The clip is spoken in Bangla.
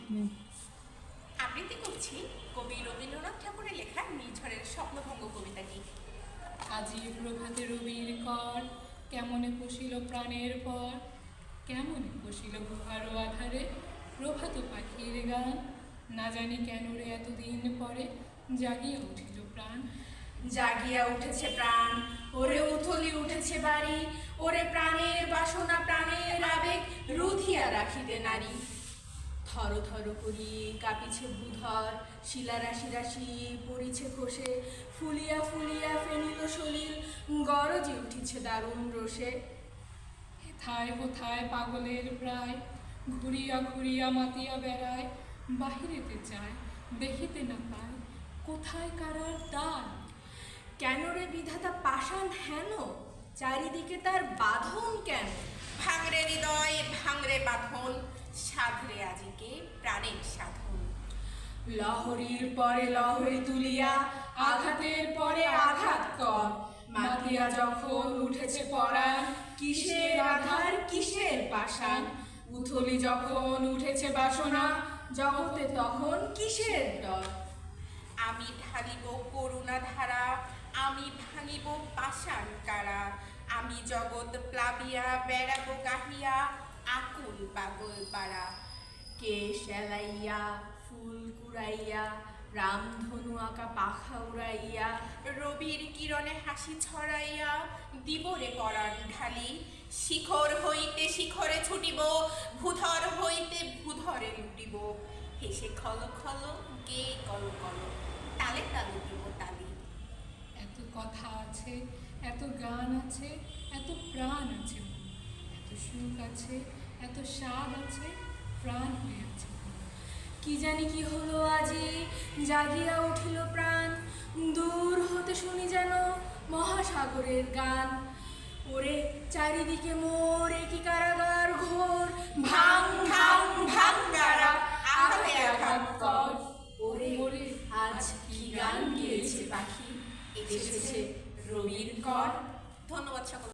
আবৃত্তি করছি কবি রবীন্দ্রনাথ ঠাকুরের লেখা নিঝড়ের স্বপ্নভঙ্গ কবিতাটি। আজি প্রভাতে রবির কর, কেমনে পশিল প্রাণের পর, কেমনে পশিল গুহারো আধারে প্রভাত পাখির গান। না জানি কেন রে এতদিন পরে জাগিয়া উঠিল প্রাণ। জাগিয়া উঠেছে প্রাণ, ওরে উথলি উঠেছে বাড়ি, ওরে প্রাণের বাসনা প্রাণের আবেগ রুধিয়া রাখিতে নারী। থর থর করি কাঁপিছে ভূধর, শিলা রাশি রাশি পড়িছে খসে, ফুলিয়া ফুলিয়া ফেনিল সলিল গরজে উঠিছে দারুণ রোষে। হেথায় হোথায় পাগলের প্রায়, ঘুরিয়া ঘুরিয়া মাতিয়া বেড়ায়, বাহিরেতে যায় দেখিতে না পায় কোথায় কারার দ্বার। কেন রে বিধাতা পাষাণ হেন, চারিদিকে তার বাঁধন কেন? ভাঙরে হৃদয় ভাঙরে বাঁধন, সাধরে আজিকে প্রাণের সাধন। লহরীর পরে লহরী তুলিয়া আঘাতের পরে আঘাত কর, মাতিয়া যখন উঠেছে পরাণ কিসের আধার কিসের পাষাণ। উথলি যখন উঠেছে বাসনা জগতে তখন কিসের ডর। আমি ঢালিব করুণা ধারা, আমি ভাঙিব পাষাণ কারা, আমি জগৎ প্লাবিয়া বেড়াবো গাহিয়া আকুল পাগল পাড়া। কেশ এলাইয়া ফুল কুড়াইয়া রামধনু আঁকা পাখা উড়াইয়া, রবির কিরণে হাসি ছড়াইয়া দিবরে পরাণ ঢালি। শিখর হইতে শিখরে ছুটিব, ভূধর হইতে ভূধরে লুটিব, হেসে খল খল গে কল কল, তালে তালে দিব তালি। এত কথা আছে, এত গান আছে, এত প্রাণ আছে, এত সুখ আছে, এত স্বাদ আছে, প্রাণ হয়ে আছে। কি জানি কি হলো আজি, জাগিয়া উঠিল প্রাণ, দূর হতে শুনি যেন মহাসাগরের গান। ওরে চারিদিকে মোর কি কারাগার ঘোর, ভাঙ ভাঙ ভাঙ কারা আঘাতে আঘাত কর। ওরে ওরে আজ কি গান গেয়েছে পাখি, এসেছে রবির কর। ধন্যবাদ সকল।